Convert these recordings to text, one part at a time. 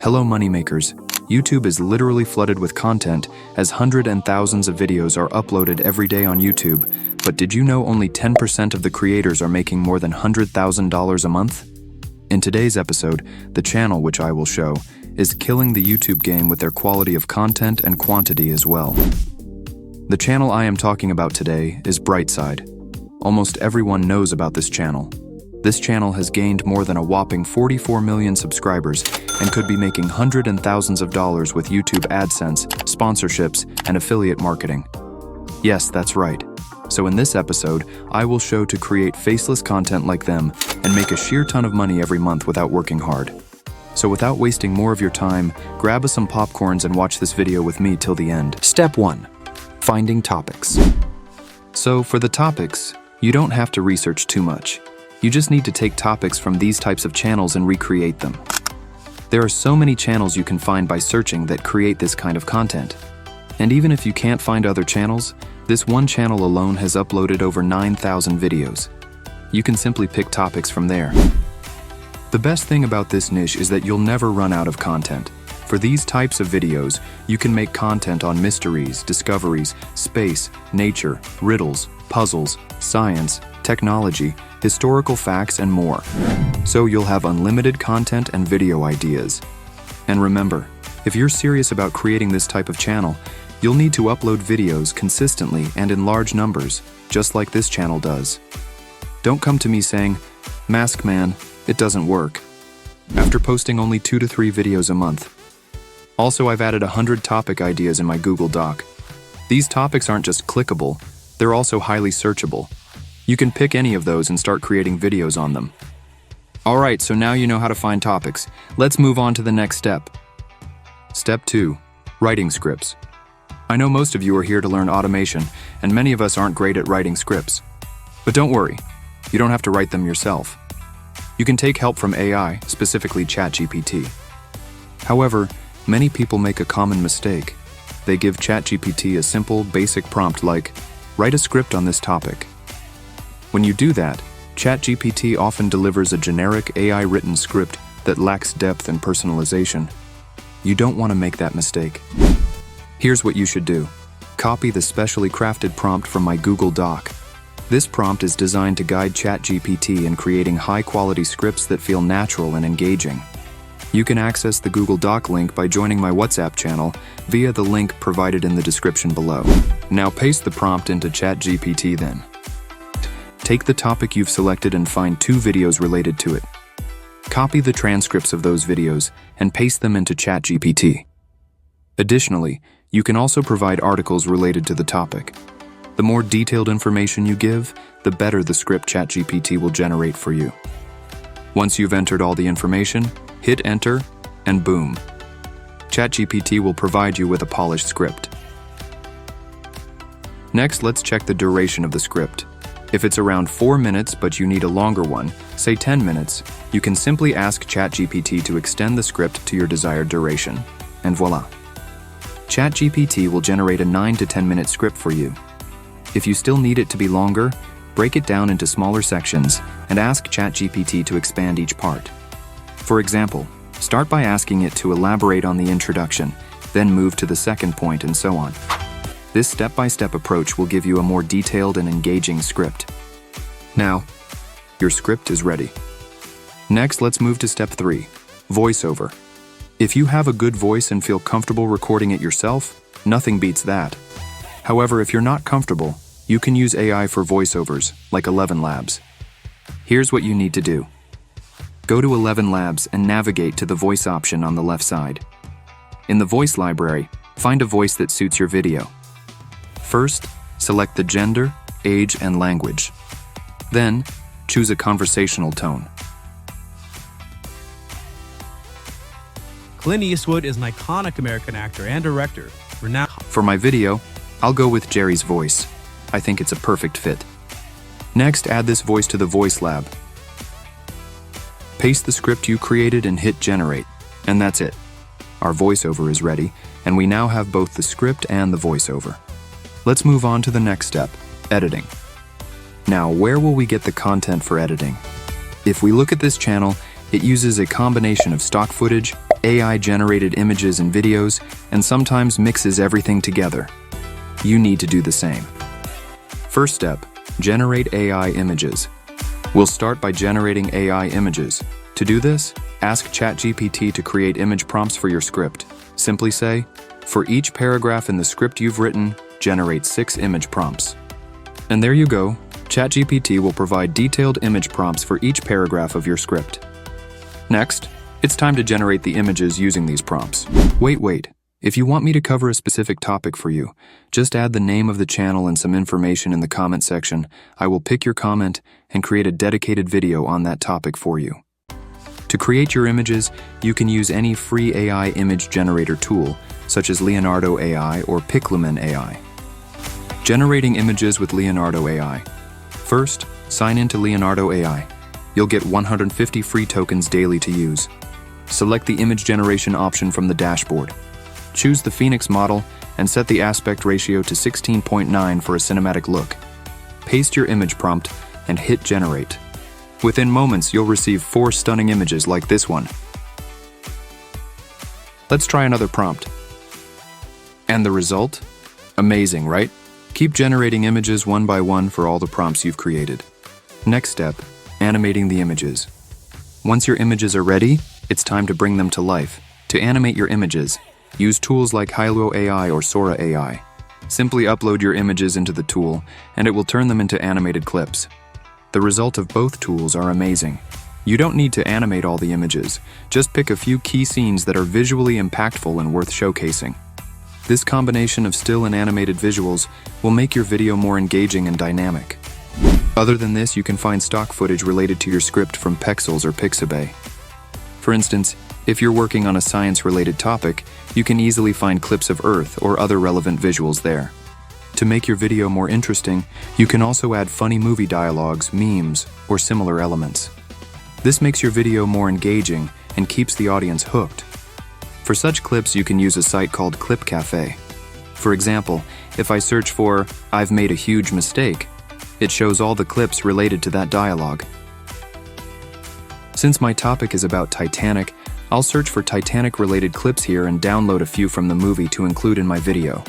Hello moneymakers. YouTube is literally flooded with content as hundreds and thousands of videos are uploaded every day on YouTube, but did you know only 10% of the creators are making more than $100,000 a month? In today's episode, the channel which I will show is killing the YouTube game with their quality of content and quantity as well. The channel I am talking about today is Brightside. Almost everyone knows about this channel. This channel has gained more than a whopping 44 million subscribers and could be making hundreds and thousands of dollars with YouTube AdSense, sponsorships, and affiliate marketing. Yes, that's right. So in this episode, I will show to create faceless content like them and make a sheer ton of money every month without working hard. So without wasting more of your time, grab some popcorns and watch this video with me till the end. Step 1. Finding topics. So for the topics, you don't have to research too much. You just need to take topics from these types of channels and recreate them. There are so many channels you can find by searching that create this kind of content. And even if you can't find other channels, this one channel alone has uploaded over 9,000 videos. You can simply pick topics from there. The best thing about this niche is that you'll never run out of content. For these types of videos, you can make content on mysteries, discoveries, space, nature, riddles, puzzles, science, technology, historical facts, and more. So you'll have unlimited content and video ideas. And remember, if you're serious about creating this type of channel, you'll need to upload videos consistently and in large numbers, just like this channel does. Don't come to me saying, "Maskman, it doesn't work," after posting only 2 to 3 videos a month. Also, I've added 100 topic ideas in my Google Doc. These topics aren't just clickable, they're also highly searchable. You can pick any of those and start creating videos on them. Alright, so now you know how to find topics. Let's move on to the next step. Step 2. Writing scripts. I know most of you are here to learn automation, and many of us aren't great at writing scripts. But don't worry, you don't have to write them yourself. You can take help from AI, specifically ChatGPT. However, many people make a common mistake. They give ChatGPT a simple, basic prompt like, "Write a script on this topic." When you do that, ChatGPT often delivers a generic AI-written script that lacks depth and personalization. You don't want to make that mistake. Here's what you should do. Copy the specially crafted prompt from my Google Doc. This prompt is designed to guide ChatGPT in creating high-quality scripts that feel natural and engaging. You can access the Google Doc link by joining my WhatsApp channel via the link provided in the description below. Now paste the prompt into ChatGPT then. Take the topic you've selected and find 2 videos related to it. Copy the transcripts of those videos and paste them into ChatGPT. Additionally, you can also provide articles related to the topic. The more detailed information you give, the better the script ChatGPT will generate for you. Once you've entered all the information, hit enter, and boom. ChatGPT will provide you with a polished script. Next, let's check the duration of the script. If it's around 4 minutes but you need a longer one, say 10 minutes, you can simply ask ChatGPT to extend the script to your desired duration. And voila! ChatGPT will generate a 9 to 10 minute script for you. If you still need it to be longer, break it down into smaller sections and ask ChatGPT to expand each part. For example, start by asking it to elaborate on the introduction, then move to the second point and so on. This step-by-step approach will give you a more detailed and engaging script. Now, your script is ready. Next, let's move to step 3, voiceover. If you have a good voice and feel comfortable recording it yourself, nothing beats that. However, if you're not comfortable, you can use AI for voiceovers, like 11 Labs. Here's what you need to do. Go to 11 Labs and navigate to the voice option on the left side. In the voice library, find a voice that suits your video. First, select the gender, age, and language. Then, choose a conversational tone. Clint Eastwood is an iconic American actor and director. Renowned. For my video, I'll go with Jerry's voice. I think it's a perfect fit. Next, add this voice to the voice lab. Paste the script you created and hit generate. And that's it. Our voiceover is ready, and we now have both the script and the voiceover. Let's move on to the next step, editing. Now, where will we get the content for editing? If we look at this channel, it uses a combination of stock footage, AI-generated images and videos, and sometimes mixes everything together. You need to do the same. First step, generate AI images. We'll start by generating AI images. To do this, ask ChatGPT to create image prompts for your script. Simply say, for each paragraph in the script you've written, generate 6 image prompts. And there you go, ChatGPT will provide detailed image prompts for each paragraph of your script. Next, it's time to generate the images using these prompts. Wait. If you want me to cover a specific topic for you, just add the name of the channel and some information in the comment section. I will pick your comment and create a dedicated video on that topic for you. To create your images, you can use any free AI image generator tool, such as Leonardo AI or piclumen AI. Generating images with Leonardo AI. First, sign in to Leonardo AI. You'll get 150 free tokens daily to use. Select the image generation option from the dashboard. Choose the Phoenix model and set the aspect ratio to 16.9 for a cinematic look. Paste your image prompt and hit generate. Within moments, you'll receive 4 stunning images like this one. Let's try another prompt. And the result? Amazing, right? Keep generating images one by one for all the prompts you've created. Next step, animating the images. Once your images are ready, it's time to bring them to life. To animate your images, use tools like hailuo AI or Sora AI. Simply upload your images into the tool, and it will turn them into animated clips. The result of both tools are amazing. You don't need to animate all the images, just pick a few key scenes that are visually impactful and worth showcasing. This combination of still and animated visuals will make your video more engaging and dynamic. Other than this, you can find stock footage related to your script from Pexels or Pixabay. For instance, if you're working on a science-related topic, you can easily find clips of Earth or other relevant visuals there. To make your video more interesting, you can also add funny movie dialogues, memes, or similar elements. This makes your video more engaging and keeps the audience hooked. For such clips, you can use a site called Clip Cafe. For example, if I search for "I've made a huge mistake," it shows all the clips related to that dialogue. Since my topic is about Titanic, I'll search for Titanic-related clips here and download a few from the movie to include in my video.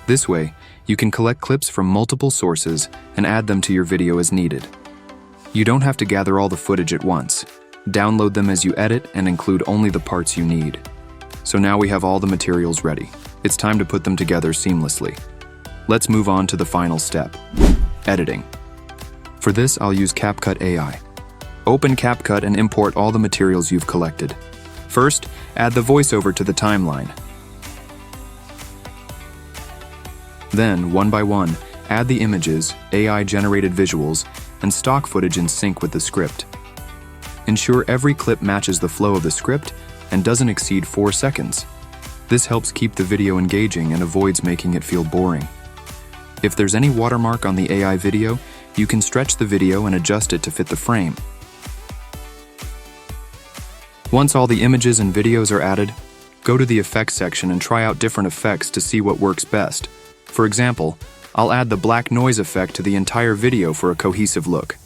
This way, you can collect clips from multiple sources and add them to your video as needed. You don't have to gather all the footage at once. Download them as you edit and include only the parts you need. So now we have all the materials ready. It's time to put them together seamlessly. Let's move on to the final step, editing. For this, I'll use CapCut AI. Open CapCut and import all the materials you've collected. First, add the voiceover to the timeline. Then, one by one, add the images, AI-generated visuals, and stock footage in sync with the script. Ensure every clip matches the flow of the script and doesn't exceed 4 seconds. This helps keep the video engaging and avoids making it feel boring. If there's any watermark on the AI video, you can stretch the video and adjust it to fit the frame. Once all the images and videos are added, go to the effects section and try out different effects to see what works best. For example, I'll add the black noise effect to the entire video for a cohesive look.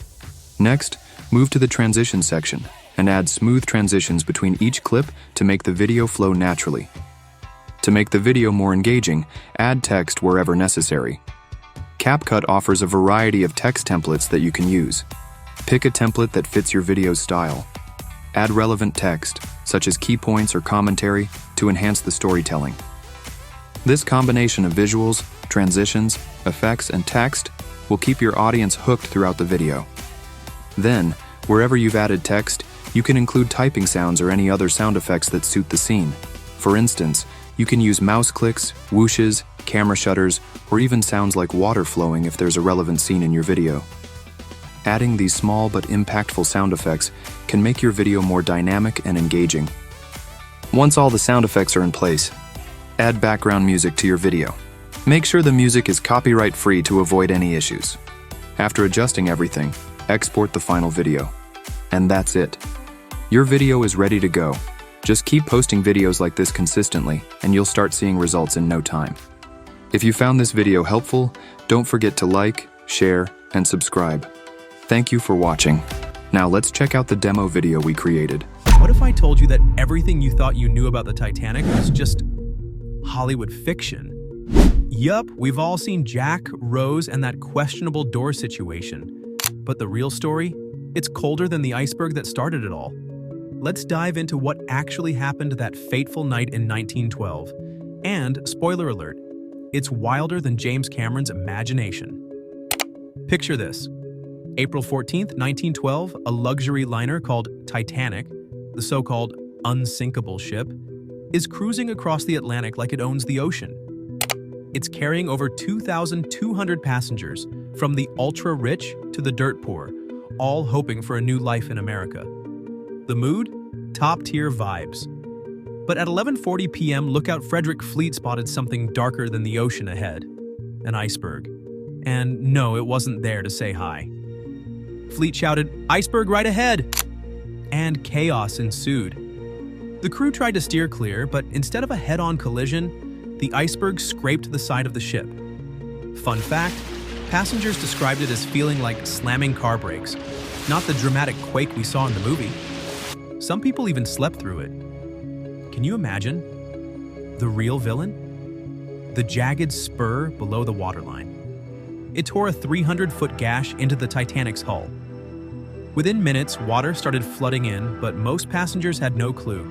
Next, move to the transition section and add smooth transitions between each clip to make the video flow naturally. To make the video more engaging, add text wherever necessary. CapCut offers a variety of text templates that you can use. Pick a template that fits your video's style. Add relevant text, such as key points or commentary, to enhance the storytelling. This combination of visuals, transitions, effects, and text will keep your audience hooked throughout the video. Then, wherever you've added text, you can include typing sounds or any other sound effects that suit the scene. For instance, you can use mouse clicks, whooshes, camera shutters, or even sounds like water flowing if there's a relevant scene in your video. Adding these small but impactful sound effects can make your video more dynamic and engaging. Once all the sound effects are in place, add background music to your video. Make sure the music is copyright-free to avoid any issues. After adjusting everything, export the final video. And that's it. Your video is ready to go. Just keep posting videos like this consistently, and you'll start seeing results in no time. If you found this video helpful, don't forget to like, share, and subscribe. Thank you for watching. Now let's check out the demo video we created. What if I told you that everything you thought you knew about the Titanic was just Hollywood fiction? Yup, we've all seen Jack, Rose, and that questionable door situation. But the real story? It's colder than the iceberg that started it all. Let's dive into what actually happened that fateful night in 1912. And, spoiler alert, it's wilder than James Cameron's imagination. Picture this. April 14th, 1912, a luxury liner called Titanic, the so-called unsinkable ship, is cruising across the Atlantic like it owns the ocean. It's carrying over 2,200 passengers, from the ultra-rich to the dirt poor, all hoping for a new life in America. The mood? Top-tier vibes. But at 11:40 p.m., lookout Frederick Fleet spotted something darker than the ocean ahead. An iceberg. And no, it wasn't there to say hi. Fleet shouted, "Iceberg right ahead!" And chaos ensued. The crew tried to steer clear, but instead of a head-on collision, the iceberg scraped the side of the ship. Fun fact, passengers described it as feeling like slamming car brakes, not the dramatic quake we saw in the movie. Some people even slept through it. Can you imagine? The real villain? The jagged spur below the waterline. It tore a 300-foot gash into the Titanic's hull. Within minutes, water started flooding in, but most passengers had no clue.